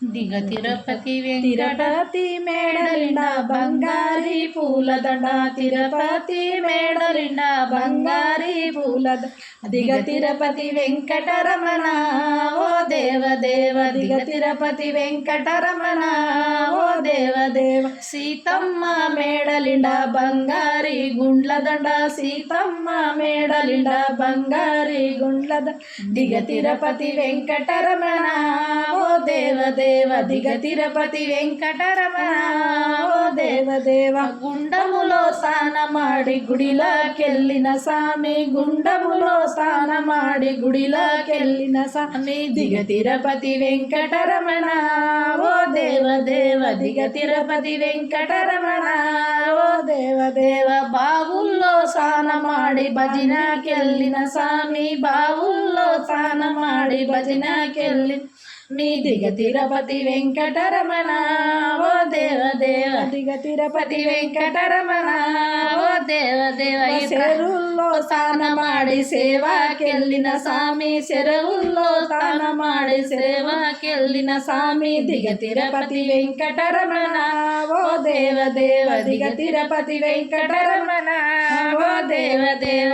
దిగ తిరుపతి తిరుపతి మేడలిండా బంగారి పూలదండ తిరుపతి మేడలిండా బంగారి పూలద దిగ తిరుపతి వెంకటరమణ ఓ దేవదేవ దిగ తిరుపతి వెంకటరమణ ఓ దేవదేవ సీతమ్మ మేడలిండా బంగారి గుండ్లదండ సీతమ్మ మేడలిండా బంగారి గుండ్లద దిగ తిరుపతి వెంకటరమణ ఓ దేవదేవ దిగ తిరుపతి వెంకటరమణ ఓ దేవదేవ గుండములో స్నానమాడి గుడిలోకెళ్ళిన స్వామి గుండములో స్నానమాడి గుడిలోకెళ్ళిన స్వామి దిగ తిరుపతి వెంకటరమణ ఓ దేవదేవ దిగ తిరుపతి వెంకటరమణ ఓ దేవదేవ బావుల్లో స్నానమాడి భజనకెళ్ళిన స్వామి బావుల్లో స్నానమాడి భజనకెళ్ళి మీ దిగ తిరుపతి వెంకటరమణ ఓ దేవదేవ దిగ తిరుపతి వెంకటరమణ ఓ దేవదేవ చెరువుల్లో స్నానమాడి సేవాకెళ్ళిన స్వామి చెరువుల్లో స్నానమాడి సేవాకెళ్ళిన స్వామి దిగ తిరుపతి వెంకటరమణ ఓ దేవదేవ దిగ తిరుపతి వెంకటరమణ ఓ దేవదేవ